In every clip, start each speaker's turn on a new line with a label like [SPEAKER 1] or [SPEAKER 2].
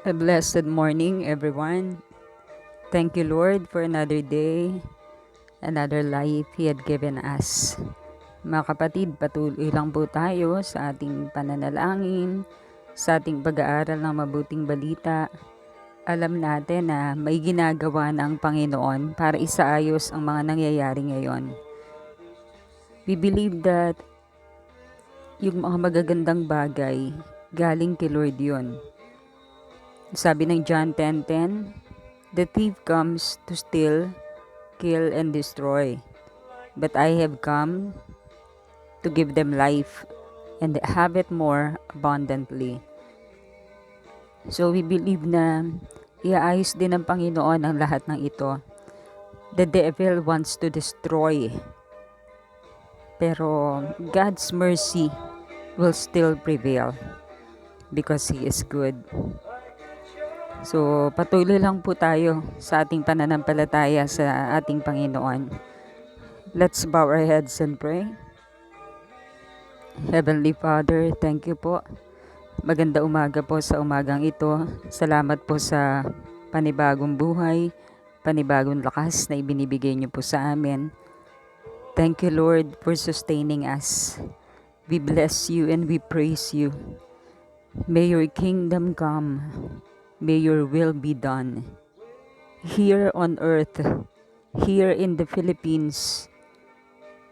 [SPEAKER 1] A blessed morning, everyone. Thank you, Lord, for another day, another life He had given us. Mga kapatid, patuloy lang po tayo sa ating pananalangin, sa ating pag-aaral ng mabuting balita. Alam natin na may ginagawa na ang Panginoon para isaayos ang mga nangyayari ngayon. We believe that yung mga magagandang bagay, galing kay Lord yun. Sabi ng John 10:10, "The thief comes to steal, kill, and destroy. But I have come to give them life and have it more abundantly." So we believe na iaayos din ng Panginoon ang lahat ng ito. The devil wants to destroy. Pero God's mercy will still prevail because He is good. So patuloy lang po tayo sa ating pananampalataya sa ating Panginoon. Let's bow our heads and pray. Heavenly Father, thank you po. Maganda umaga po sa umagang ito. Salamat po sa panibagong buhay, panibagong lakas na ibinibigay niyo po sa amin. Thank you, Lord, for sustaining us. We bless you and we praise you. May your kingdom come. May your will be done. Here on earth, here in the Philippines,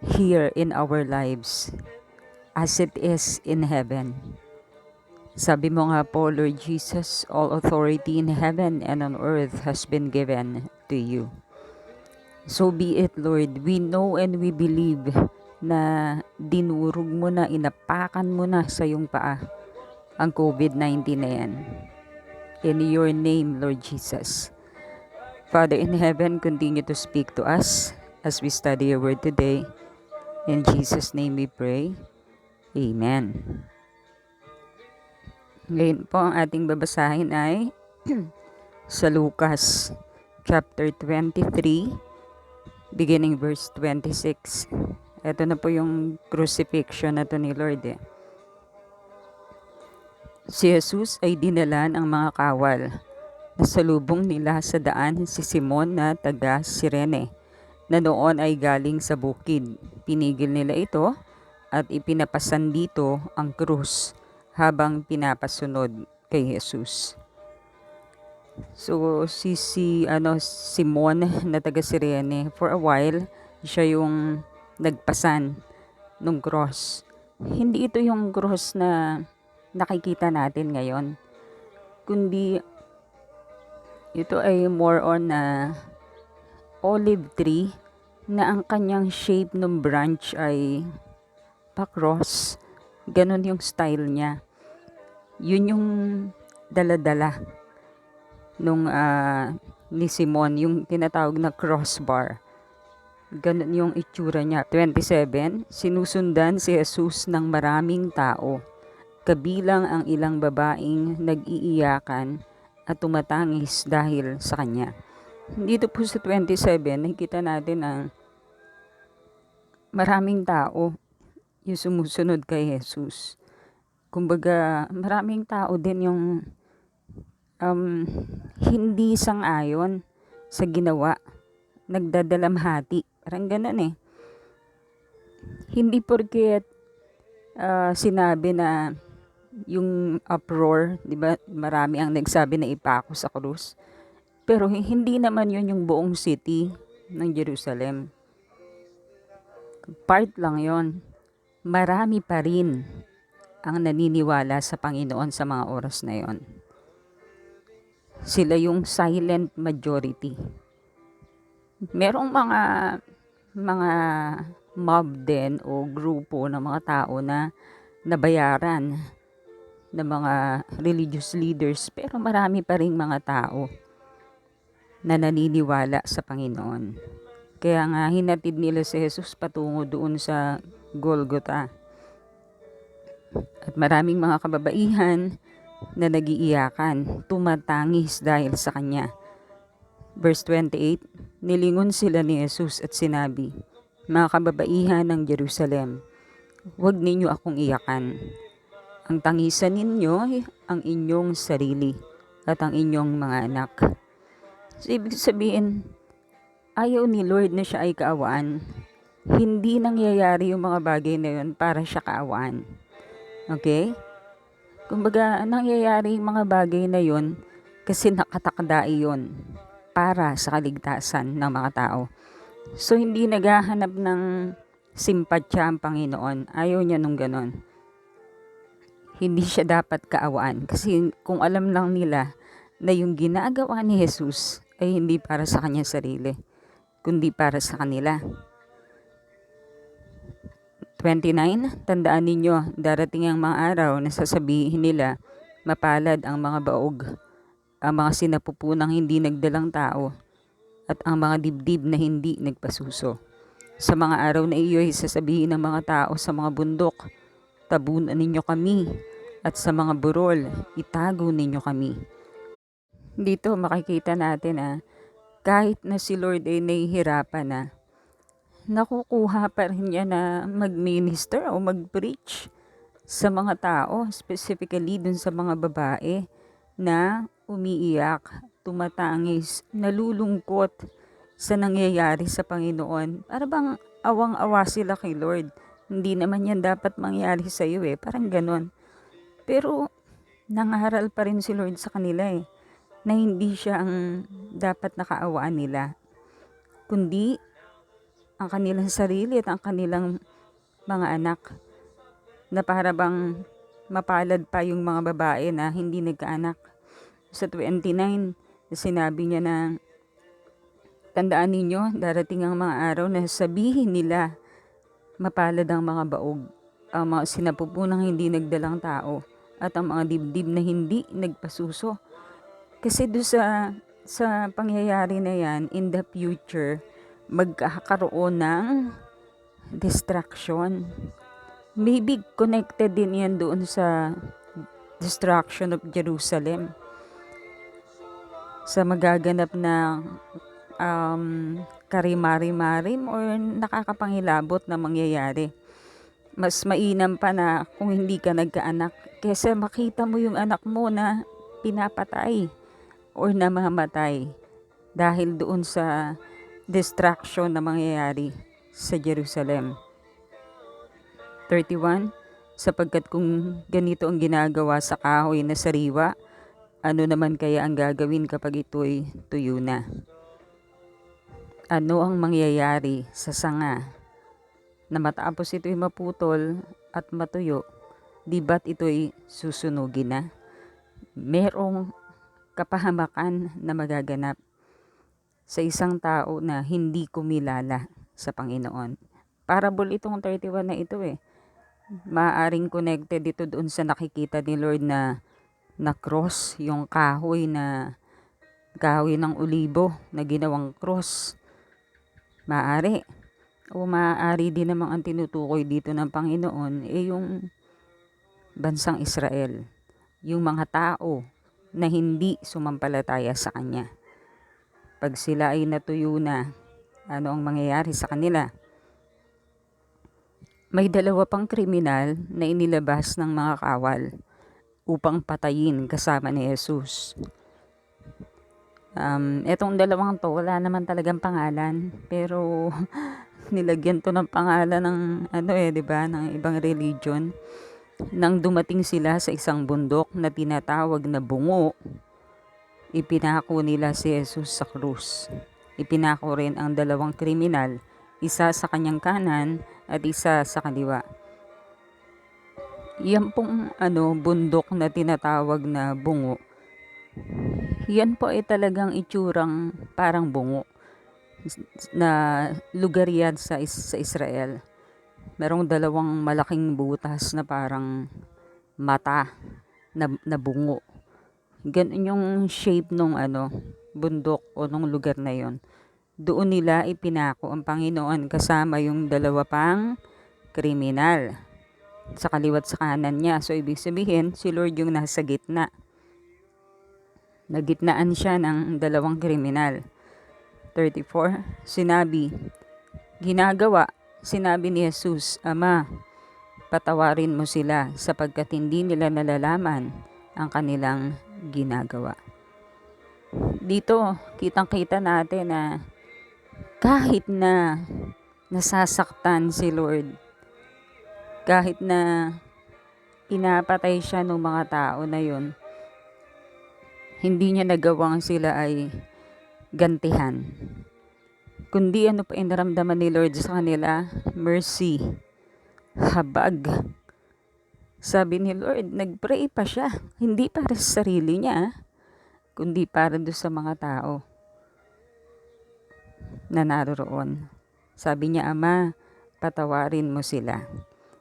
[SPEAKER 1] here in our lives, as it is in heaven. Sabi mo nga po, Lord Jesus, all authority in heaven and on earth has been given to you. So be it, Lord. We know and we believe na dinurog mo na, inapakan mo na sa iyong paa ang COVID-19 na yan. In your name, Lord Jesus. Father in heaven, continue to speak to us as we study your word today. In Jesus' name we pray. Amen. Ngayon po ang ating babasahin ay sa Lucas chapter 23, beginning verse 26. Ito na po yung crucifixion na to ni Lord. Si Jesus ay dinala ng mga kawal. Nasalubong nila sa daan si Simon na taga Sirene, na noon ay galing sa bukid. Pinigil nila ito at ipinapasan dito ang krus habang pinapasunod kay Jesus. So si Simon na taga Sirene, for a while siya yung nagpasan ng cross. Hindi ito yung cross na nakikita natin ngayon, kundi ito ay more on olive tree na ang kanyang shape ng branch ay pa-cross. Ganon yung style niya. Yun yung dala-dala nung ni Simon, yung tinatawag na crossbar. Ganon yung itsura niya. 27, sinusundan si Jesus ng maraming tao, kabilang ang ilang babaeng nag-iiyakan at tumatangis dahil sa kanya. Dito po sa 27, nakikita natin ang maraming tao yung sumusunod kay Jesus. Kumbaga, maraming tao din yung hindi sang-ayon sa ginawa. Nagdadalamhati. Parang ganun eh. Hindi porket sinabi na yung uproar, di ba? Marami ang nagsabi na ipako sa krus. Pero hindi naman yun yung buong city ng Jerusalem. Part lang yon. Marami pa rin ang naniniwala sa Panginoon sa mga oras na yon. Sila yung silent majority. Merong mga mob din o grupo ng mga tao na nabayaran ng mga religious leaders, pero marami pa ring mga tao na naniniwala sa Panginoon. Kaya nga hinatid nila si Jesus patungo doon sa Golgotha. At maraming mga kababaihan na nagiiyakan, tumatangis dahil sa kanya. Verse 28, nilingon sila ni Jesus at sinabi, "Mga kababaihan ng Jerusalem, huwag ninyo akong iyakan. Ang tangisan ninyo ay ang inyong sarili at ang inyong mga anak. So, ibig sabihin, ayaw ni Lord na siya ay kaawaan. Hindi nangyayari yung mga bagay na yun para siya kaawaan. Okay? Kumbaga, nangyayari yung mga bagay na yun kasi nakatakda iyon para sa kaligtasan ng mga tao. So, hindi naghahanap ng simpatya ang Panginoon. Ayaw niya nung ganon. Hindi siya dapat kaawaan. Kasi kung alam lang nila na yung ginagawa ni Jesus ay hindi para sa kanyang sarili, kundi para sa kanila. 29, tandaan ninyo, darating ang mga araw na sasabihin nila, mapalad ang mga baog, ang mga sinapupunang hindi nagdalang tao, at ang mga dibdib na hindi nagpasuso. Sa mga araw na iyo'y sasabihin ng mga tao sa mga bundok, tabunan ninyo kami, at sa mga burol, itago ninyo kami. Dito makikita natin kahit na si Lord ay nahihirapan na, nakukuha pa rin niya na mag-minister o mag-preach sa mga tao, specifically dun sa mga babae na umiiyak, tumatangis, nalulungkot sa nangyayari sa Panginoon. Para bang awang-awa sila kay Lord. Hindi naman yan dapat mangyari sa iyo parang ganon. Pero nangaral pa rin si Lord sa kanila na hindi siya ang dapat nakaawaan nila, kundi ang kanilang sarili at ang kanilang mga anak, na para bang mapalad pa yung mga babae na hindi nagkaanak. Sa 29, sinabi niya na, tandaan ninyo, darating ang mga araw na sabihin nila, mapalad ang mga baog, ang mga sinapupunang hindi nagdalang tao, at ang mga dibdib na hindi nagpasuso. Kasi doon sa pangyayari na yan, in the future, magkakaroon ng destruction. Maybe connected din yan doon sa destruction of Jerusalem. Sa magaganap na karimari-marim or nakakapangilabot na mangyayari. Mas mainam pa na kung hindi ka nagkaanak kaysa makita mo yung anak mo na pinapatay or namamatay dahil doon sa destruction na mangyayari sa Jerusalem. 31, sapagkat kung ganito ang ginagawa sa kahoy na sariwa, ano naman kaya ang gagawin kapag ito'y tuyo na? Ano ang mangyayari sa sanga na matapos ito'y maputol at matuyo, di ba't ito'y susunugin na? Merong kapahamakan na magaganap sa isang tao na hindi kumilala sa Panginoon. Parable itong 31 na ito Maaring connected ito doon sa nakikita ni Lord na cross, yung kahoy ng olibo na ginawang cross. Maaari. O maaari din namang ang tinutukoy dito ng Panginoon yung bansang Israel. Yung mga tao na hindi sumampalataya sa Kanya. Pag sila ay natuyo na, ano ang mangyayari sa kanila? May dalawa pang kriminal na inilabas ng mga kawal upang patayin kasama ni Jesus. Etong dalawang to, wala naman talagang pangalan, pero nilagyan to ng pangalan ng diba, ng ibang religion. Nang dumating sila sa isang bundok na tinatawag na bungo, ipinako nila si Jesus sa krus. Ipinako rin ang dalawang kriminal, isa sa kanyang kanan at isa sa kaliwa. Yan pong bundok na tinatawag na bungo. Yan po ay talagang itsurang parang bungo na lugar yan sa Israel. Merong dalawang malaking butas na parang mata na bungo. Ganun yung shape nung bundok o nung lugar na yon. Doon nila ipinako ang Panginoon kasama yung dalawa pang kriminal sa kaliwat sa kanan niya. So ibig sabihin, si Lord yung nasa gitna. Nagitnaan siya ng dalawang kriminal. 34, sinabi ni Jesus, Ama, Patawarin mo sila sapagkat hindi nila nalalaman ang kanilang ginagawa. Dito, kitang-kita natin na kahit na nasasaktan si Lord, kahit na pinapatay siya ng mga tao na yun, hindi niya nagawang sila ay gantihan. Kundi ano pa inaramdaman ni Lord sa kanila? Mercy. Habag. Sabi ni Lord, nagpray pa siya. Hindi para sa sarili niya, kundi para doon sa mga tao na naroon. Sabi niya, Ama, patawarin mo sila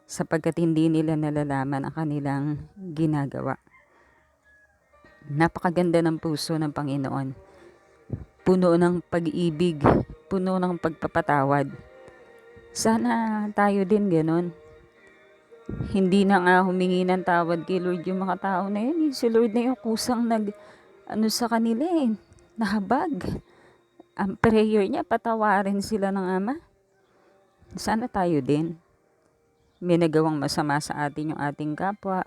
[SPEAKER 1] sapagkat hindi nila nalalaman ang kanilang ginagawa. Napakaganda ng puso ng Panginoon. Puno ng pag-ibig, puno ng pagpapatawad. Sana tayo din ganun. Hindi na nga humingi ng tawad kay Lord yung mga tao na yun. Si Lord na yung kusang sa kanila nahabag. Ang prayer niya, patawarin sila ng Ama. Sana tayo din. May nagawang masama sa atin yung ating kapwa.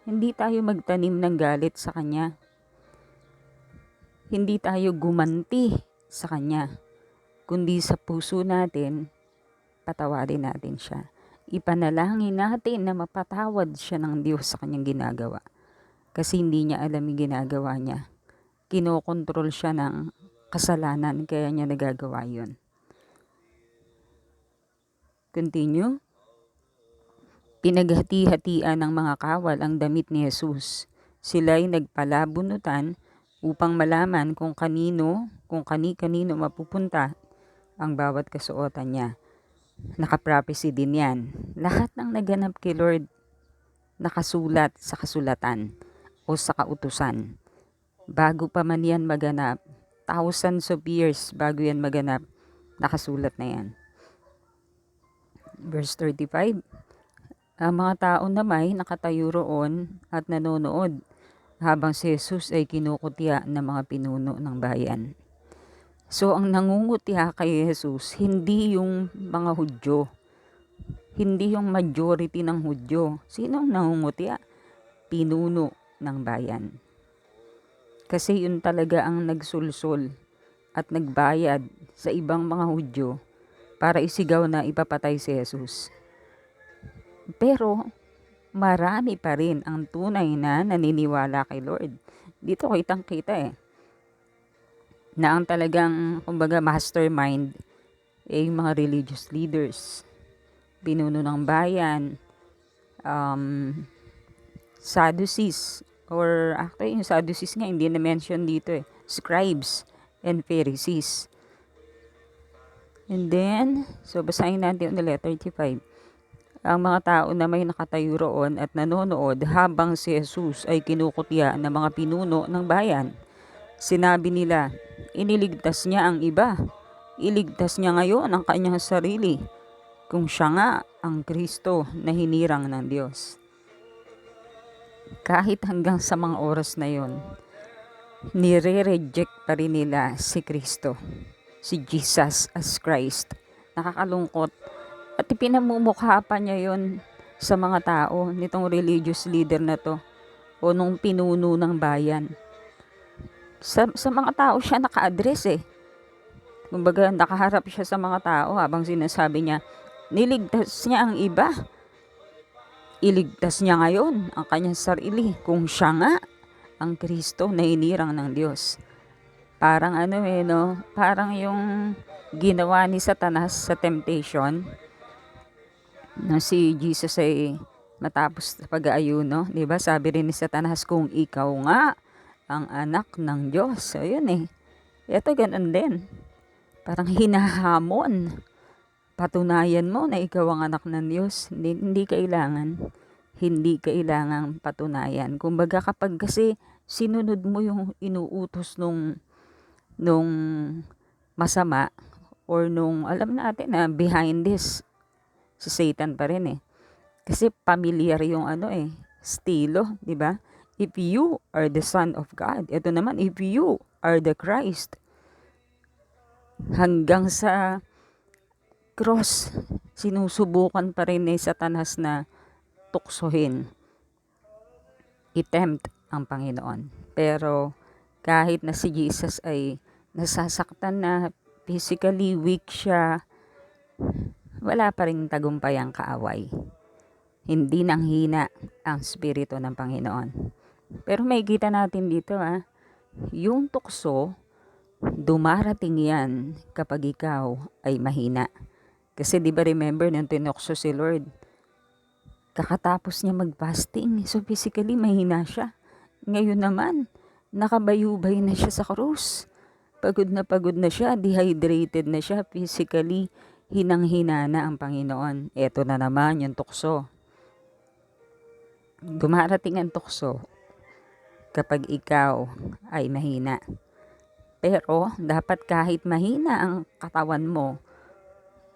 [SPEAKER 1] Hindi tayo magtanim ng galit sa Kanya. Hindi tayo gumanti sa Kanya. Kundi sa puso natin, patawarin natin siya. Ipanalangin natin na mapatawad siya ng Diyos sa kanyang ginagawa. Kasi hindi niya alam yung ginagawa niya. Kinokontrol siya ng kasalanan, kaya niya nagagawa yun. Continue. Pinaghati-hatian ng mga kawal ang damit ni Jesus. Sila'y nagpalabunutan upang malaman kung kani-kanino mapupunta ang bawat kasuotan niya. Naka-prophecy din yan. Lahat ng naganap kay Lord, nakasulat sa kasulatan o sa kautusan. Bago pa man yan maganap, thousands of years bago yan maganap, nakasulat na yan. Verse 35, ang mga tao na may nakatayo roon at nanonood habang si Jesus ay kinukutya ng mga pinuno ng bayan. So, ang nangungutya kay Jesus, hindi yung mga Hudyo. Hindi yung majority ng Hudyo. Sino ang nangungutya? Pinuno ng bayan. Kasi yun talaga ang nagsulsol at nagbayad sa ibang mga Hudyo para isigaw na ipapatay si Jesus. Pero, marami pa rin ang tunay na naniniwala kay Lord. Dito kitang-kita na ang talagang, kumbaga, mastermind yung mga religious leaders, pinuno ng bayan, Sadducees, or actually yung Sadducees nga hindi na-mention dito scribes and Pharisees. And then, so basahin natin yung letter 35. Ang mga tao na may nakatayo roon at nanonood habang si Jesus ay kinukutya ng mga pinuno ng bayan. Sinabi nila, iniligtas niya ang iba. Iligtas niya ngayon ang kanyang sarili kung siya nga ang Kristo na hinirang ng Diyos. Kahit hanggang sa mga oras na yon, nire-reject pa rin nila si Kristo, si Jesus as Christ. Nakakalungkot. At ipinamumukha pa niya yon sa mga tao, nitong religious leader na to, o nung pinuno ng bayan. Sa mga tao siya naka-address Kumbaga, nakaharap siya sa mga tao habang sinasabi niya, niligtas niya ang iba. Iligtas niya ngayon ang kanyang sarili kung siya nga ang Kristo na hinirang ng Diyos. Parang parang yung ginawa ni Satanas sa temptation, na si Jesus ay matapos pag-aayuno, di ba? Sabi rin ni Satanas, kung ikaw nga ang anak ng Diyos. So, yun Ito, ganun din. Parang hinahamon. Patunayan mo na ikaw ang anak ng Diyos. Hindi kailangan. Hindi kailangang patunayan. Kumbaga, kapag kasi sinunod mo yung inuutos nung masama, or nung, alam natin na behind this, si Satan pa rin Kasi familiar yung estilo, di ba? If you are the Son of God. Ito naman, if you are the Christ. Hanggang sa cross, sinusubukan pa rin ni Satanas na tuksohin, i-tempt ang Panginoon. Pero kahit na si Jesus ay nasasaktan na, physically weak siya, wala pa ring tagumpay ang kaaway. Hindi nang hina ang Espiritu ng Panginoon. Pero may kita natin dito yung tukso, dumarating yan kapag ikaw ay mahina. Kasi di ba remember nung tinukso si Lord, kakatapos niya mag-fasting, so physically mahina siya. Ngayon naman, nakabayubay na siya sa krus. Pagod na siya, dehydrated na siya, physically hinang-hina na ang Panginoon. Eto na naman yung tukso. Dumarating ang tukso kapag ikaw ay mahina. Pero dapat kahit mahina ang katawan mo,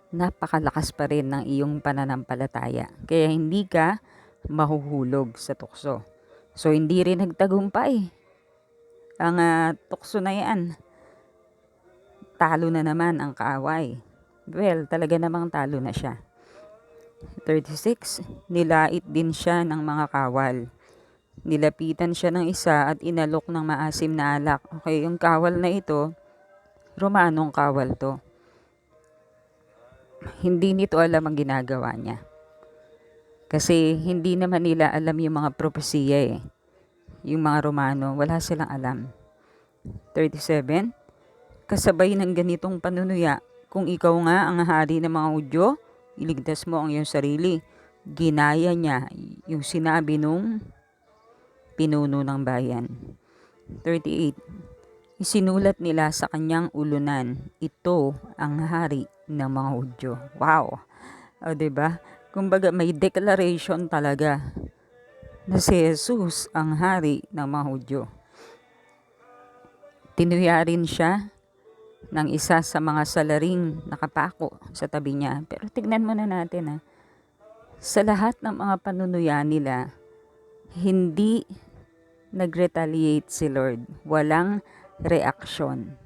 [SPEAKER 1] napakalakas pa rin ng iyong pananampalataya. Kaya hindi ka mahuhulog sa tukso. So hindi rin nagtagumpay ang tukso na yan. Talo na naman ang kaaway. Well, talaga namang talo na siya. 36, nilait din siya ng mga kawal. Nilapitan siya ng isa at inalok ng maasim na alak. Okay, yung kawal na ito, Romanong kawal to. Hindi nito alam ang ginagawa niya. Kasi hindi naman nila alam yung mga propesiya Yung mga Romano, wala silang alam. 37, kasabay ng ganitong panunuya, kung ikaw nga ang hari ng mga Hudyo, iligtas mo ang iyong sarili. Ginaya niya yung sinabi nung pinuno ng bayan. 38, isinulat nila sa kanyang ulunan, ito ang hari ng mga Hudyo. Wow! O diba? Kumbaga may declaration talaga na si Jesus ang hari ng mga Hudyo. Tinuya rin siya ng isa sa mga salaring nakapako sa tabi niya. Pero tignan muna natin sa lahat ng mga panunuya nila, hindi nag-retaliate si Lord. Walang reaksyon.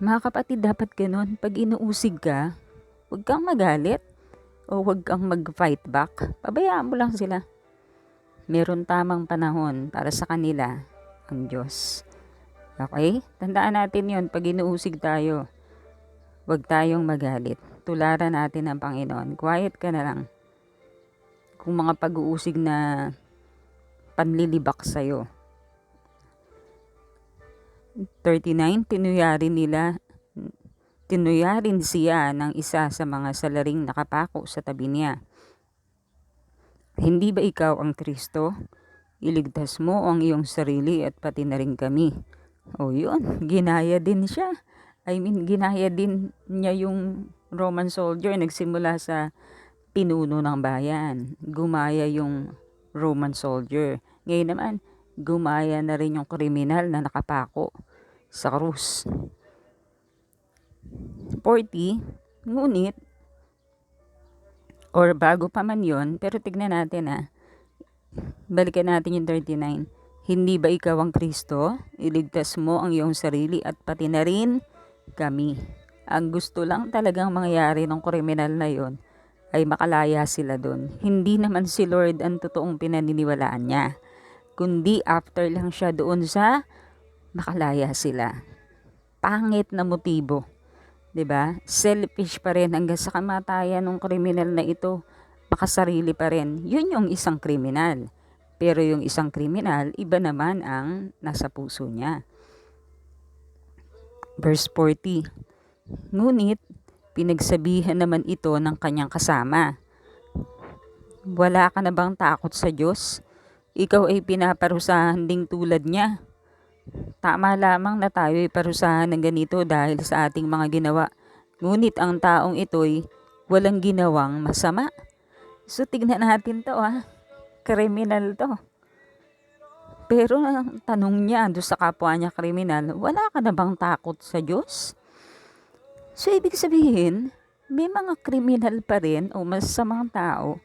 [SPEAKER 1] Mga kapatid, dapat ganun. Pag inuusig ka, huwag kang magalit o huwag kang mag-fight back. Pabayaan mo lang sila. Meron tamang panahon para sa kanila ang Diyos. Okay? Tandaan natin yon pag inuusig tayo. Huwag tayong magalit. Tularan natin ang Panginoon. Quiet ka na lang. Kung mga pag-uusig na panlilibak sa'yo. 39, tinuyarin siya ng isa sa mga salaring nakapako sa tabi niya. Hindi ba ikaw ang Kristo? Iligtas mo ang iyong sarili at pati na rin kami. O yun, ginaya din siya. Ginaya din niya yung Roman soldier. Nagsimula sa pinuno ng bayan. Gumaya yung Roman soldier. Ngayon naman, gumaya na rin yung kriminal na nakapako sa krus. 40, ngunit, or bago pa man yun, pero tignan natin balikan natin yung 39. Hindi ba ikaw ang Kristo? Iligtas mo ang iyong sarili at pati na rin kami. Ang gusto lang talagang mangyari ng kriminal na yon ay makalaya sila doon. Hindi naman si Lord ang totoong pinaniniwalaan niya, kundi after lang siya doon sa makalaya sila. Pangit na motibo. 'Di ba? Selfish pa rin hanggang sa kamatayan ng kriminal na ito. Makasarili pa rin. Yun yung isang kriminal. Pero yung isang kriminal, iba naman ang nasa puso niya. Verse 40. Ngunit, pinagsabihan naman ito ng kanyang kasama. Wala ka na bang takot sa Diyos? Ikaw ay pinaparusahan ding tulad niya. Tama lamang na tayo ay parusahan ng ganito dahil sa ating mga ginawa. Ngunit ang taong ito'y walang ginawang masama. So tignan natin to kriminal to. Pero ang tanong niya doon sa kapwa niya kriminal, wala ka na bang takot sa Diyos? So ibig sabihin, may mga kriminal pa rin o masamang tao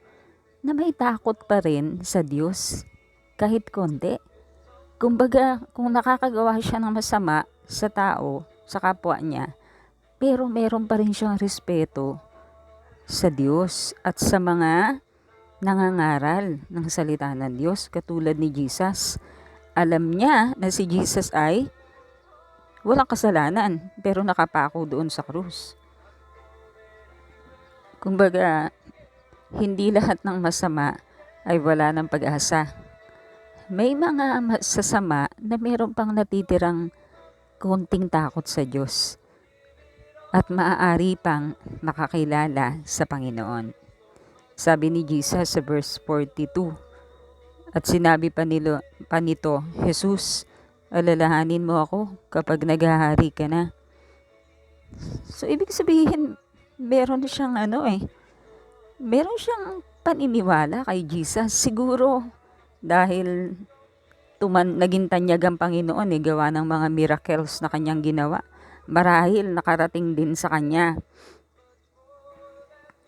[SPEAKER 1] na may takot pa rin sa Diyos kahit konti. Kumbaga, kung nakakagawa siya ng masama sa tao, sa kapwa niya, pero meron pa rin siyang respeto sa Diyos at sa mga nangangaral ng salita ng Diyos katulad ni Jesus. Alam niya na si Jesus ay walang kasalanan pero nakapako doon sa krus. Kumbaga, hindi lahat ng masama ay wala ng pag-asa. May mga masasama na meron pang natitirang konting takot sa Diyos at maaari pang makakilala sa Panginoon. Sabi ni Jesus sa verse 42, at sinabi pa nito, Jesus, alalahanin mo ako kapag naghahari ka na. So, ibig sabihin, meron siyang meron siyang paniniwala kay Jesus. Siguro, dahil naging tanyag ang Panginoon, gawa ng mga miracles na kanyang ginawa. Marahil nakarating din sa kanya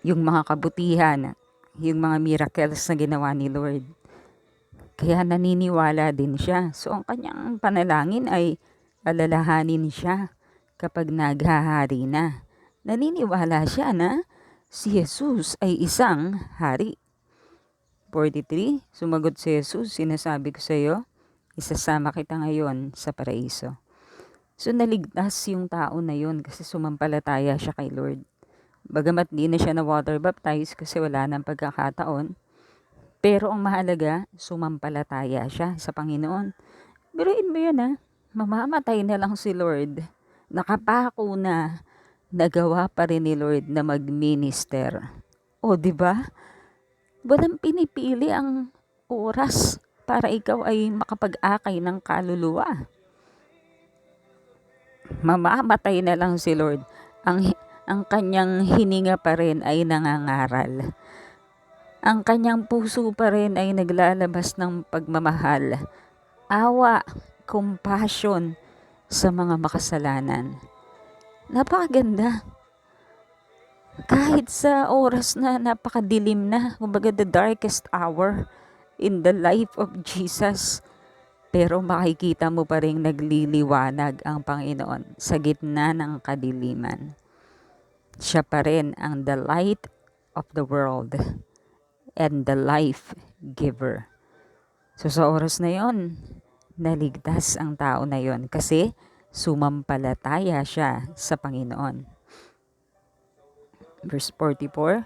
[SPEAKER 1] yung mga kabutihan, yung mga miracles na ginawa ni Lord. Kaya naniniwala din siya. So, ang kanyang panalangin ay alalahanin siya kapag naghahari na. Naniniwala siya na si Jesus ay isang hari. 43, sumagot si Jesus, sinasabi ko sa iyo, isasama kita ngayon sa paraiso. So, naligtas yung tao na yun kasi sumampalataya siya kay Lord. Bagamat di na siya na water baptize kasi wala nang pagkakataon, pero ang mahalaga, sumampalataya siya sa Panginoon. Biruin mo yun mamamatay na lang si Lord. Nakapako na, nagawa pa rin ni Lord na mag-minister. O, di ba? Walang pinipili ang oras para ikaw ay makapag-akay ng kaluluwa. Mamamatay na lang si Lord. Ang kanyang hininga pa rin ay nangangaral. Ang kanyang puso pa rin ay naglalabas ng pagmamahal, awa, compassion sa mga makasalanan. Napakaganda. Kahit sa oras na napakadilim na, kumbaga the darkest hour in the life of Jesus, pero makikita mo pa rin nagliliwanag ang Panginoon sa gitna ng kadiliman. Siya pa rin ang the light of the world and the life giver. So sa oras na yon, naligtas ang tao na yon kasi sumampalataya siya sa Panginoon. Verse 44,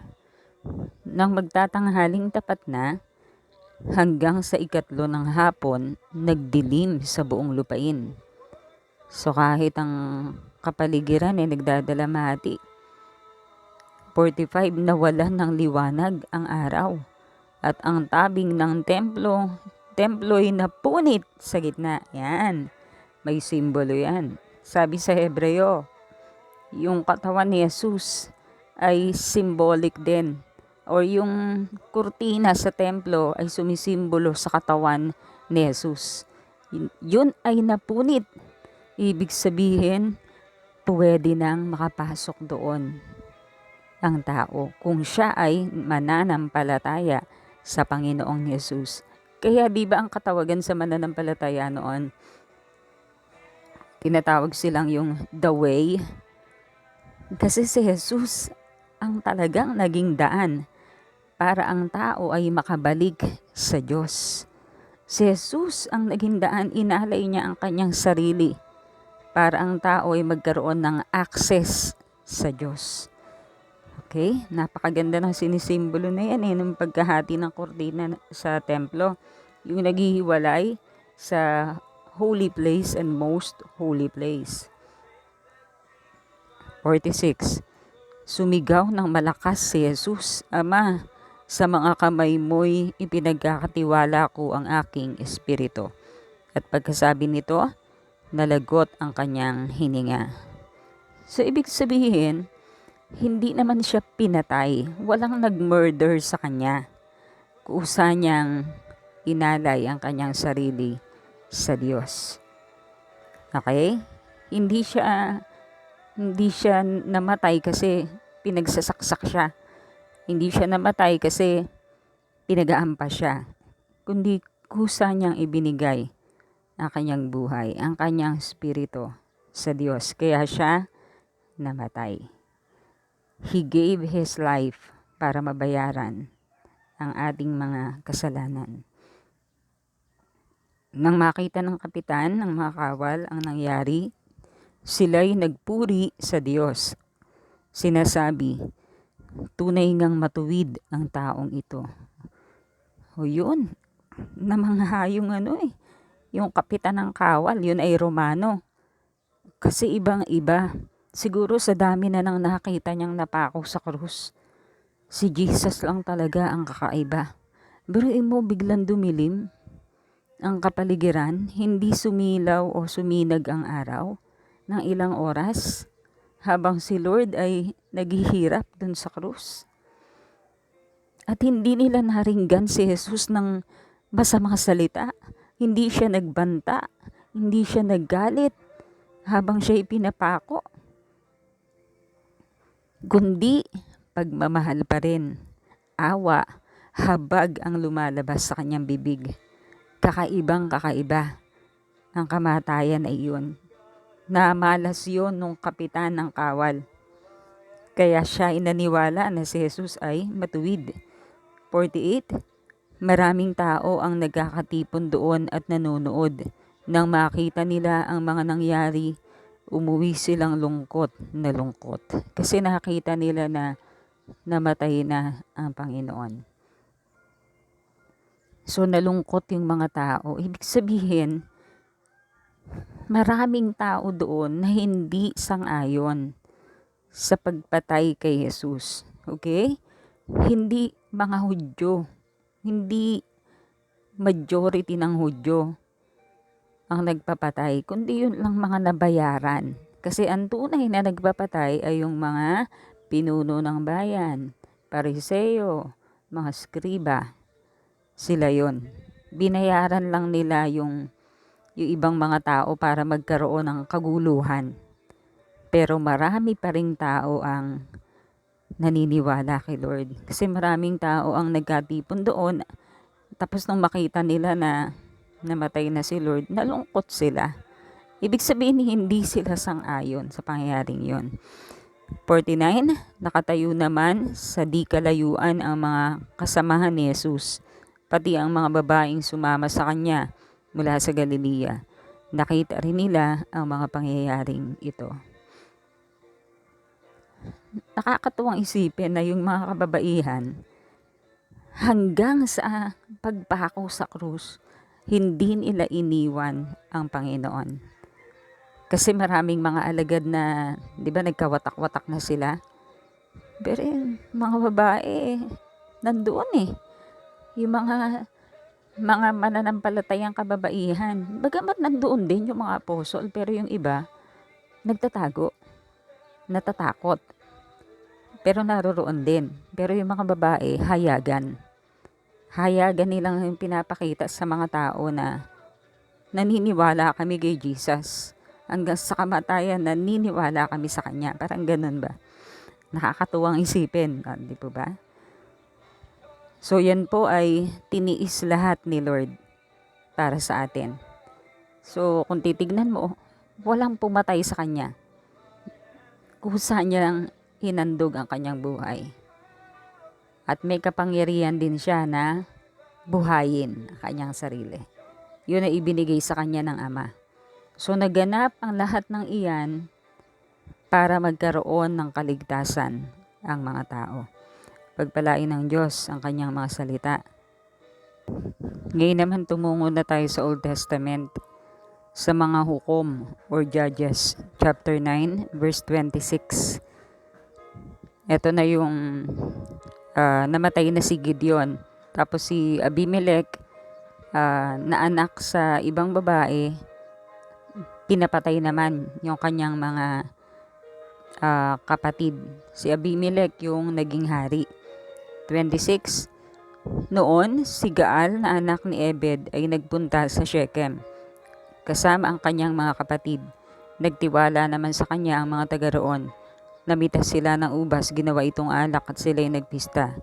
[SPEAKER 1] nang magtatanghaling tapat na, hanggang sa 3 ng hapon, nagdilim sa buong lupain. So kahit ang kapaligiran ay nagdadalamhati. 45, nawalan ng liwanag ang araw at ang tabing ng templo'y napunit sa gitna. Yan, may simbolo yan. Sabi sa Hebreo, yung katawan ni Jesus ay symbolic din, or yung kurtina sa templo ay sumisimbolo sa katawan ni Jesus. Yun ay napunit. Ibig sabihin, pwede nang makapasok doon ang tao kung siya ay mananampalataya sa Panginoong Jesus. Kaya di ba ang katawagan sa mananampalataya noon, tinatawag silang yung the way? Kasi si Jesus ang talagang naging daan para ang tao ay makabalik sa Diyos. Si Jesus ang naging daan, inalay niya ang kanyang sarili para ang tao ay magkaroon ng access sa Diyos. Okay? Napakaganda ng sinisimbolo na yan ng pagkahati ng kurtina sa templo. Yung naghihiwalay sa holy place and most holy place. 46. Sumigaw ng malakas si Jesus, Ama, sa mga kamay mo'y ipinagkakatiwala ko ang aking espiritu. At pagkasabi nito, nalagot ang kanyang hininga. So, ibig sabihin, hindi naman siya pinatay. Walang nag-murder sa kanya. Kusa niyang inalay ang kanyang sarili sa Diyos. Okay? Hindi siya namatay kasi pinagsasaksak siya. Hindi siya namatay kasi pinag-aampas siya. Kundi kusa niyang ibinigay ang kanyang buhay, ang kanyang espiritu sa Diyos. Kaya siya namatay. He gave His life para mabayaran ang ating mga kasalanan. Nang makita ng kapitan ng mga kawal ang nangyari, sila'y nagpuri sa Diyos. Sinasabi, tunay ngang matuwid ang taong ito. O yun, namangha yung yung kapitan ng kawal, yun ay Romano. Kasi ibang-iba. Siguro sa dami na nang nakita niyang napako sa krus, si Jesus lang talaga ang kakaiba. Biruin mo, biglang dumilim ang kapaligiran, hindi sumilaw o suminag ang araw ng ilang oras habang si Lord ay naghihirap dun sa krus. At hindi nila naringgan si Jesus ng masamang salita. Hindi siya nagbanta, hindi siya naggalit habang siya pinapako. Kundi pagmamahal pa rin, awa, habag ang lumalabas sa kanyang bibig. Kakaibang kakaiba ang kamatayan ay iyon. Namalas yun nung kapitan ng kawal. Kaya siya inaniwala na si Jesus ay matuwid. 48. Maraming tao ang nagkakatipon doon at nanonood. Nang makita nila ang mga nangyari, umuwi silang lungkot na lungkot. Kasi nakita nila na namatay na ang Panginoon. So nalungkot yung mga tao. Ibig sabihin, maraming tao doon na hindi sang-ayon sa pagpatay kay Jesus. Okay? Hindi mga Hudyo, hindi majority ng Hudyo ang nagpapatay, kundi yun lang mga nabayaran. Kasi ang tunay na nagpapatay ay yung mga pinuno ng bayan, Pariseo, mga skriba. Sila yon. Binayaran lang nila yung ibang mga tao para magkaroon ng kaguluhan. Pero marami pa ring tao ang naniniwala kay Lord. Kasi maraming tao ang nagkatipon doon. Tapos nung makita nila na namatay na si Lord, nalungkot sila. Ibig sabihin, hindi sila sang-ayon sa pangyayaring yon. 49, nakatayo naman sa di kalayuan ang mga kasamahan ni Jesus, pati ang mga babaeng sumama sa kanya mula sa Galilea. Nakita rin nila ang mga pangyayaring ito. Nakakatuwang isipin na yung mga kababaihan, hanggang sa pagpako sa krus, hindi nila iniwan ang Panginoon. Kasi maraming mga alagad na, di ba, nagkawatak-watak na sila. Pero yung mga babae, nandoon Yung mga mananampalatayang kababaihan. Bagamat nandoon din yung mga apostol, pero yung iba, nagtatago, natatakot. Pero naroroon din. Pero yung mga babae, hayagan. Hayagan nilang yung pinapakita sa mga tao na naniniwala kami kay Jesus. Hanggang sa kamatayan, naniniwala kami sa Kanya. Parang ganun ba? Nakakatuwang isipin. Di po ba? So yan po ay tiniis lahat ni Lord para sa atin. So kung titignan mo, walang pumatay sa Kanya. Kusa niyang hinandog ang Kanyang buhay. At may kapangyarihan din siya na buhayin ang Kanyang sarili. Yun ay ibinigay sa Kanya ng Ama. So naganap ang lahat ng iyan para magkaroon ng kaligtasan ang mga tao. Pagpalain ng Diyos ang Kanyang mga salita. Ngayon naman tumungo na tayo sa Old Testament, sa mga hukom or Judges, chapter 9, verse 26. Ito na yung namatay na si Gideon. Tapos si Abimelech, na anak sa ibang babae, pinapatay naman yung kanyang mga kapatid. Si Abimelech yung naging hari. 26. Noon, si Gaal na anak ni Ebed ay nagpunta sa Shechem kasama ang kanyang mga kapatid. Nagtiwala naman sa kanya ang mga taga roon. Namitas sila ng ubas, ginawa itong alak at sila'y nagpista.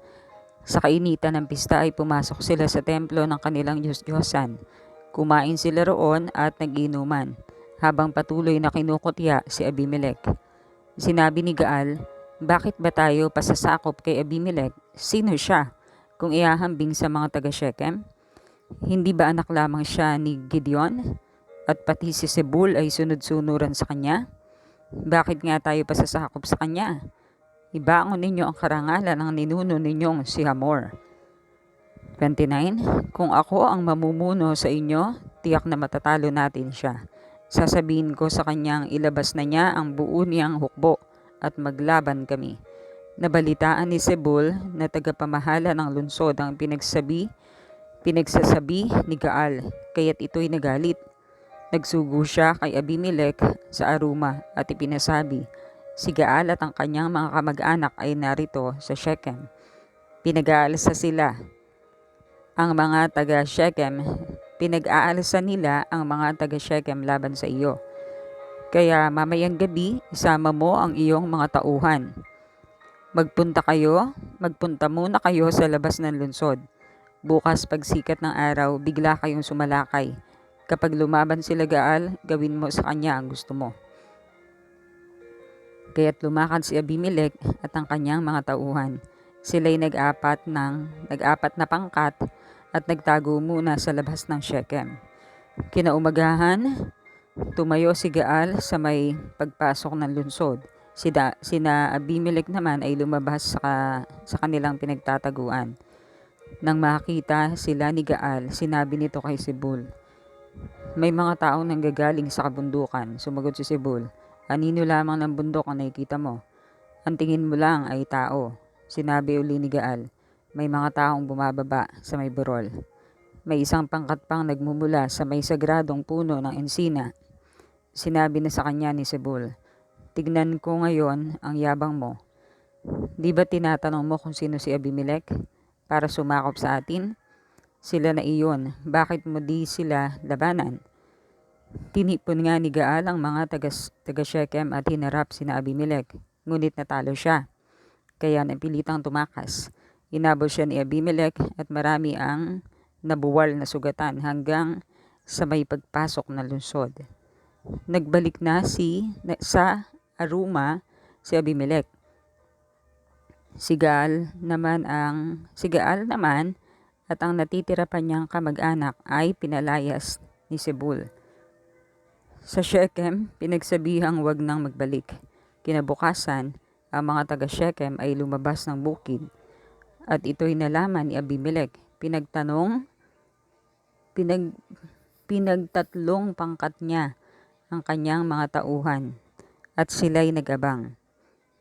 [SPEAKER 1] Sa kainitan ng pista ay pumasok sila sa templo ng kanilang Diyos-Diyosan. Kumain sila roon at nag-inuman, habang patuloy na kinukutya si Abimelech. Sinabi ni Gaal, bakit ba tayo pasasakop kay Abimelech? Sino siya? kung ihahambing sa mga taga Shechem? Hindi ba anak lamang siya ni Gideon? At pati si Zebul ay sunod-sunuran sa kanya? Bakit nga tayo pasasakop sa kanya? Ibangon ninyo ang karangalan ng ninuno ninyong si Hamor. 29. Kung ako ang mamumuno sa inyo, tiyak na matatalo natin siya. Sasabihin ko sa kanyang ilabas na niya ang buo niyang hukbo at maglaban kami. Nabalitaan ni Zebul na tagapamahala ng lungsod ang pinagsasabi ni Gaal, kaya't ito'y nagalit. Nagsugo siya kay Abimelech sa Aruma at ipinasabi, si Gaal at ang kanyang mga kamag-anak ay narito sa Shechem. Pinag-aalsa sila ang mga taga Shechem, pinag-aalsa nila ang mga taga Shechem laban sa iyo. Kaya mamayang gabi, isama mo ang iyong mga tauhan. Magpunta muna kayo sa labas ng lungsod. Bukas pagsikat ng araw, bigla kayong sumalakay. Kapag lumaban sila Gaal, gawin mo sa kanya ang gusto mo. Kaya't lumakad si Abimelech at ang kanyang mga tauhan. Sila'y nag-apat na pangkat at nagtago muna sa labas ng Shechem. Kinaumagahan, tumayo si Gaal sa may pagpasok ng lungsod. Sina Abimelech naman ay lumabas sa kanilang pinagtataguan. Nang makita sila ni Gaal, sinabi nito kay Zebul, may mga taong nanggagaling sa kabundukan. Sumagot si Zebul, anino lamang ng bundok ang nakikita mo? Ang tingin mo lang ay tao. Sinabi uli ni Gaal, may mga taong bumababa sa may burol. May isang pangkat pang nagmumula sa may sagradong puno ng ensina. Sinabi na sa kanya ni Zebul, tignan ko ngayon ang yabang mo. Di ba tinatanong mo kung sino si Abimelech para sumakop sa atin? Sila na iyon, bakit mo di sila labanan? Tinipon nga ni Gaal ang mga taga Shechem at hinarap sina Abimelech, ngunit natalo siya. Kaya napilitang tumakas. Inabot siya ni Abimelech at marami ang nabuwal na sugatan hanggang sa may pagpasok na lungsod. Nagbalik na sa Aruma si Abimelech. Si Gaal naman at ang natitira pa niyang kamag-anak ay pinalayas ni Zebul. Sa Shechem, pinagsabihang wag nang magbalik. Kinabukasan, ang mga taga Shechem ay lumabas ng bukid at ito'y nalaman ni Abimelech. Pinagtatlong pangkat niya ang kanyang mga tauhan at sila'y nagabang.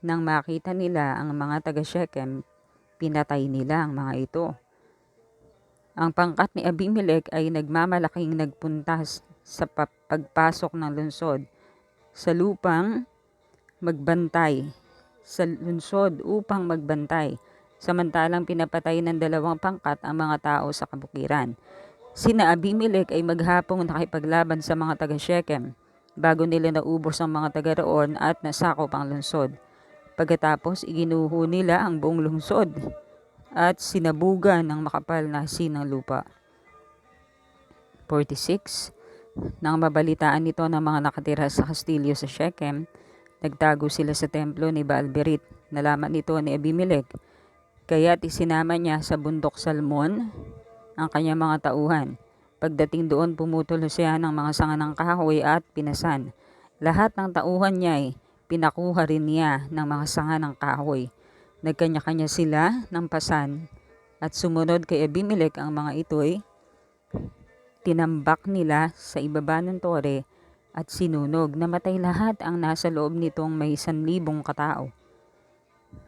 [SPEAKER 1] Nang makita nila ang mga taga Shechem, pinatay nila ang mga ito. Ang pangkat ni Abimelech ay nagmamalaking nagpuntas sa pagpasok ng lungsod upang magbantay, samantalang pinapatay ng 2 pangkat ang mga tao sa kabukiran. Sina Abimelech ay maghapong nakipaglaban sa mga taga Shechem bago nila naubos ang mga taga roon at nasakop ang lungsod. Pagkatapos iginuho nila ang buong lungsod at sinabugan ng makapal na asin ng lupa. 46. Nang mabalitaan nito ng mga nakatira sa kastilyo sa Shechem, nagtago sila sa templo ni Baal-Berit. Nalaman nito ni Abimelech, kaya't isinama niya sa bundok Salmon ang kanyang mga tauhan. Pagdating doon, pumutol siya ng mga sanga ng kahoy at pinasan. Lahat ng tauhan niya ay pinakuha rin niya ng mga sanga ng kahoy. Nagkanya-kanya sila ng pasan at sumunod kay Abimelech ang mga ito'y tinambak nila sa ibaba ng tore at sinunog. Namatay lahat ang nasa loob nitong may 1,000 katao,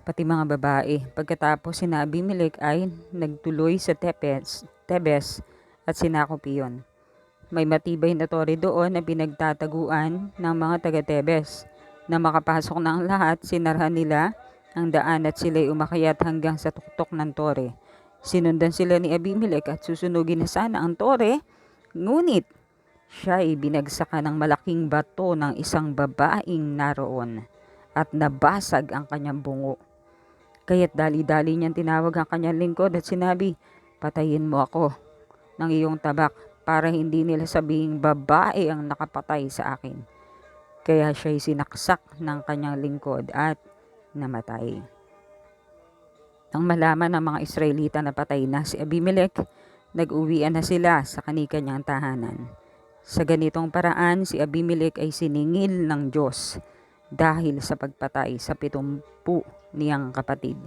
[SPEAKER 1] pati mga babae. Pagkatapos sina Abimelech ay nagtuloy sa Tebes at sinakop iyon. May matibay na tore doon na pinagtataguan ng mga taga-Tebes. Na makapasok na ang lahat, sinarhan nila ang daan at sila'y umakyat hanggang sa tuktok ng tore. Sinundan sila ni Abimelech at susunugin na sana ang tore, ngunit siya ay binagsakan ng malaking bato ng isang babaeng naroon at nabasag ang kanyang bungo. Kaya't dali-dali niyang tinawag ang kanyang lingkod at sinabi, patayin mo ako ng iyong tabak para hindi nila sabihing babae ang nakapatay sa akin. Kaya siya'y sinaksak ng kanyang lingkod at namatay. Nang malaman ng mga Israelita na patay na si Abimelech, nag-uwian na sila sa kani-kanyang tahanan. Sa ganitong paraan, si Abimelech ay siningil ng Diyos dahil sa pagpatay sa 70 niyang kapatid.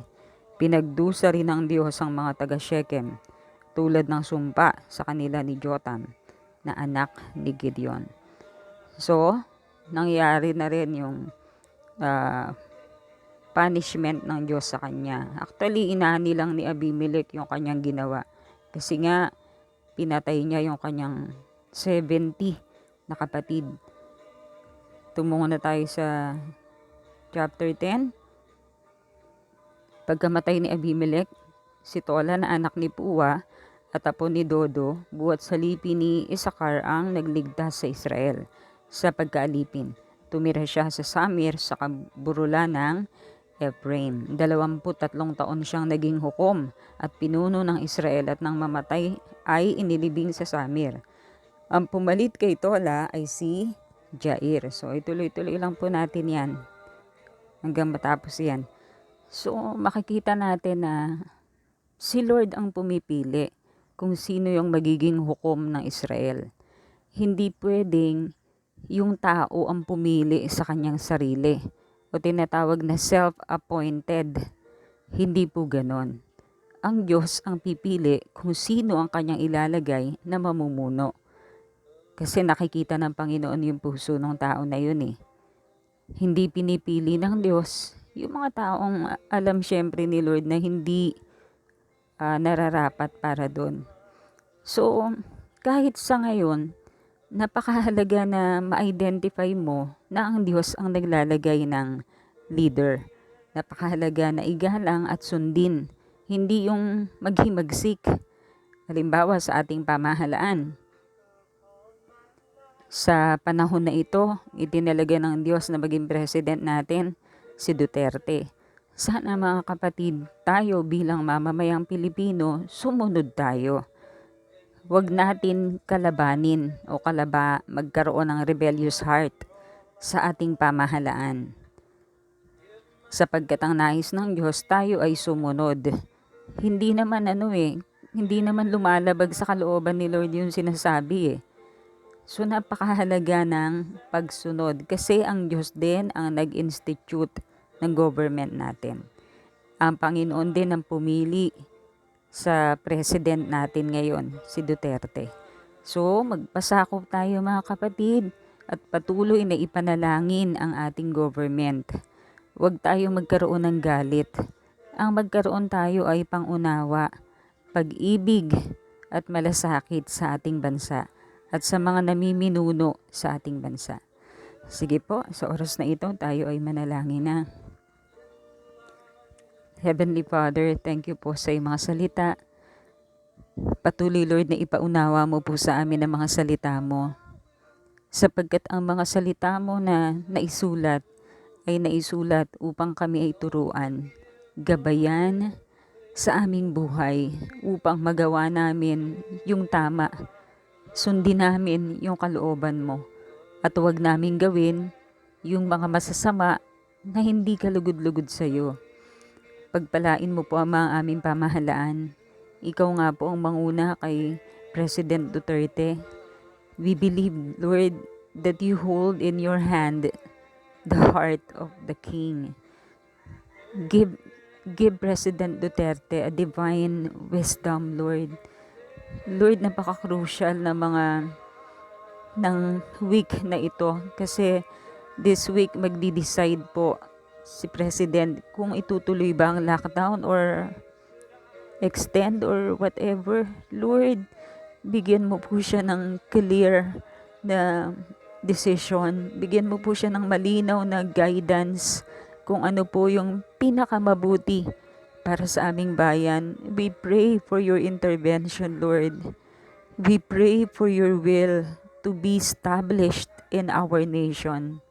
[SPEAKER 1] Pinagdusa rin ng Diyos ang mga taga Shechem tulad ng sumpa sa kanila ni Jotam na anak ni Gideon. So, nangyari na rin yung punishment ng Diyos sa kanya. Actually, inani lang ni Abimelech yung kanyang ginawa. Kasi nga, pinatay niya yung kanyang 70 na kapatid. Tumungo na tayo sa chapter 10. Pagkamatay ni Abimelech, si Tola na anak ni Puwa at apo ni Dodo, buhat sa lipi ni Isakar ang nagligtas sa Israel. Sa pagkaalipin, tumira siya sa Samir sa kaburulan ng Ephraim. 23 taon siyang naging hukom at pinuno ng Israel at nang mamatay ay inilibing sa Samir. Ang pumalit kay Tola ay si Jair. So ituloy-tuloy lang po natin yan hanggang matapos yan. So makikita natin na si Lord ang pumipili kung sino yung magiging hukom ng Israel. Hindi pwedeng yung tao ang pumili sa kanyang sarili o tinatawag na self-appointed. Hindi po ganon. Ang Diyos ang pipili kung sino ang kanyang ilalagay na mamumuno. Kasi nakikita ng Panginoon yung puso ng tao na yun eh. Hindi pinipili ng Diyos yung mga taong alam syempre ni Lord na hindi nararapat para doon. So, kahit sa ngayon, napakahalaga na ma-identify mo na ang Diyos ang naglalagay ng leader. Napakahalaga na igalang at sundin, hindi yung maghimagsik. Halimbawa sa ating pamahalaan. Sa panahon na ito, itinalaga ng Diyos na maging president natin, si Duterte. Sana mga kapatid, tayo bilang mamamayang Pilipino, sumunod tayo. Huwag natin kalabanin o magkaroon ng rebellious heart sa ating pamahalaan. Sapagkat ang nais ng Diyos, tayo ay sumunod. Hindi naman hindi naman lumalabag sa kalooban ni Lord yung sinasabi eh. So napakahalaga ng pagsunod kasi ang Diyos din ang nag-institute ng government natin. Ang Panginoon din ang pumili sa president natin ngayon, si Duterte. So magpasakop tayo mga kapatid at patuloy na ipanalangin ang ating government. Huwag tayo magkaroon ng galit. Ang magkaroon tayo ay pangunawa, pag-ibig at malasakit sa ating bansa at sa mga namiminuno sa ating bansa. Sige po, sa oras na ito tayo ay manalangin na. Heavenly Father, thank you po sa iyong mga salita. Patuloy Lord na ipaunawa mo po sa amin ang mga salita mo. Sapagkat ang mga salita mo na naisulat ay naisulat upang kami ay turuan, gabayan sa aming buhay upang magawa namin yung tama. Sundin namin yung kalooban mo at huwag namin gawin yung mga masasama na hindi kalugod-lugod sa iyo. Pagpalain mo po ang mga aming pamahalaan. Ikaw nga po ang manguna kay President Duterte. We believe, Lord, that you hold in your hand the heart of the King. Give President Duterte a divine wisdom, Lord. Lord, napaka-crucial na ng week na ito kasi this week magdi-decide po si President kung itutuloy ba ang lockdown or extend or whatever. Lord, bigyan mo po siya ng clear na decision. Bigyan mo po siya ng malinaw na guidance kung ano po yung pinakamabuti para sa aming bayan. We pray for your intervention, Lord. We pray for your will to be established in our nation.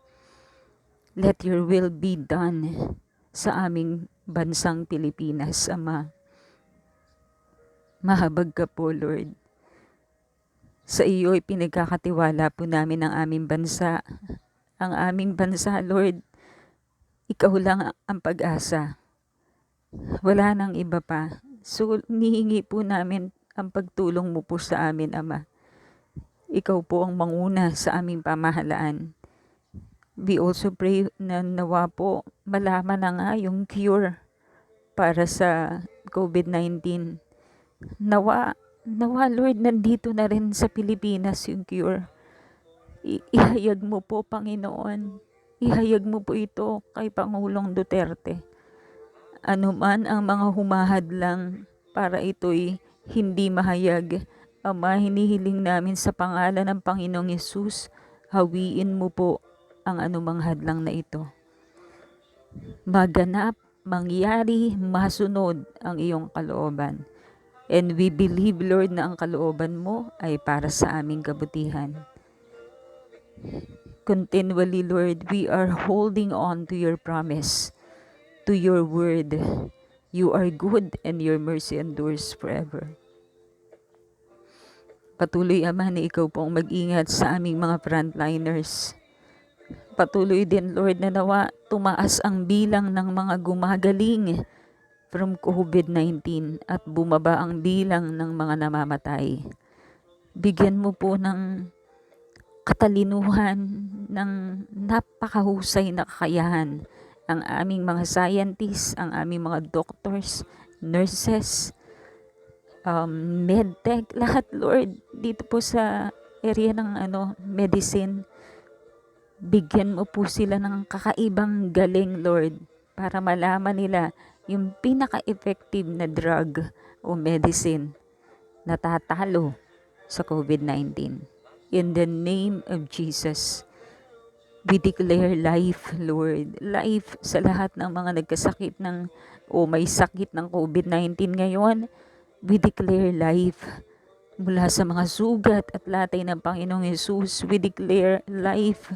[SPEAKER 1] Let your will be done sa aming bansang Pilipinas, Ama. Mahabag ka po, Lord. Sa iyo ay pinagkakatiwala po namin ang aming bansa. Ang aming bansa, Lord, ikaw lang ang pag-asa. Wala nang iba pa. So, nihingi po namin ang pagtulong mo po sa amin, Ama. Ikaw po ang manguna sa aming pamahalaan. We also pray na nawa po malaman na nga yung cure para sa COVID-19. Nawa Lord, nandito na rin sa Pilipinas yung cure. Ihayag mo po, Panginoon. Ihayag mo po ito kay Pangulong Duterte. Ano man ang mga humahadlang para ito'y hindi mahayag, Ama, hinihiling namin sa pangalan ng Panginoong Yesus, hawiin mo po ang anumang hadlang na ito. Maganap, mangyari, masunod ang iyong kalooban. And we believe, Lord, na ang kalooban mo ay para sa aming kabutihan. Continually, Lord, we are holding on to your promise, to your word. You are good and your mercy endures forever. Patuloy, Ama, na ikaw pong mag-ingat sa aming mga frontliners. Patuloy din, Lord, na nawa tumaas ang bilang ng mga gumagaling from COVID-19 at bumaba ang bilang ng mga namamatay. Bigyan mo po ng katalinuhan, ng napakahusay na kakayahan ang aming mga scientists, ang aming mga doctors, nurses, medtech, lahat, Lord, dito po sa area ng medicine. Bigyan mo po sila ng kakaibang galing, Lord, para malaman nila yung pinaka-effective na drug o medicine na tatalo sa COVID-19. In the name of Jesus, we declare life, Lord. Life sa lahat ng mga nagkasakit o may sakit ng COVID-19 ngayon. We declare life mula sa mga sugat at latay ng Panginoong Yesus. We declare life,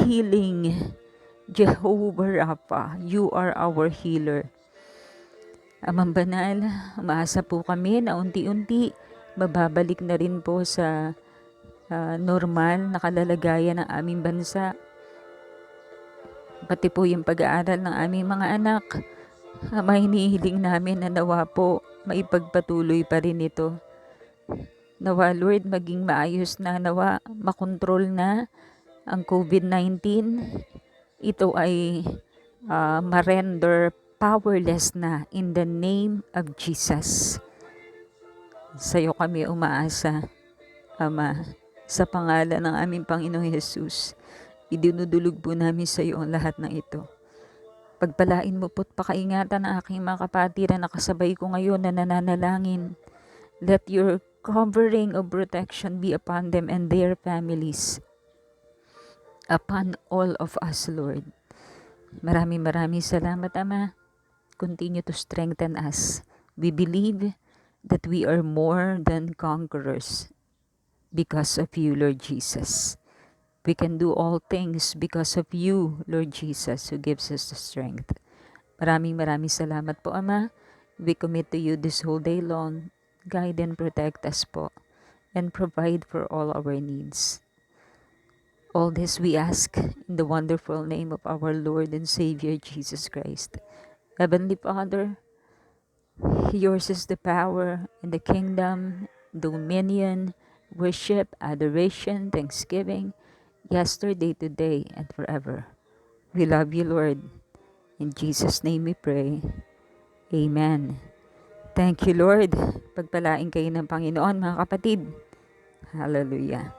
[SPEAKER 1] healing. Jehovah Rapha, you are our healer. Amang banal, umaasa po kami na unti-unti mababalik na rin po sa normal na kalalagayan ng aming bansa. Pati po yung pag-aaral ng aming mga anak. Ama, hinihiling namin na nawa po maipagpatuloy pa rin ito. Nawa, Lord, maging maayos na, nawa makontrol na ang COVID-19. Ito ay ma-render powerless na in the name of Jesus. Sa'yo kami umaasa, Ama. Sa pangalan ng aming Panginoong Yesus, idinudulog po namin sa iyo ang lahat ng ito. Pagpalain mo po't pakaingatan ang aking mga kapatid na nakasabay ko ngayon na nananalangin. Let your covering of protection be upon them and their families. Upon all of us, Lord. Maraming salamat, Ama. Continue to strengthen us. We believe that we are more than conquerors because of you, Lord Jesus. We can do all things because of you, Lord Jesus, who gives us the strength. Maraming salamat po, Ama. We commit to you this whole day long. Guide and protect us po, and provide for all our needs. All this we ask in the wonderful name of our Lord and Savior, Jesus Christ. Heavenly Father, yours is the power and the kingdom, dominion, worship, adoration, thanksgiving, yesterday, today, and forever. We love you, Lord. In Jesus' name we pray. Amen. Thank you, Lord. Pagpalain kayo ng Panginoon, mga kapatid. Hallelujah.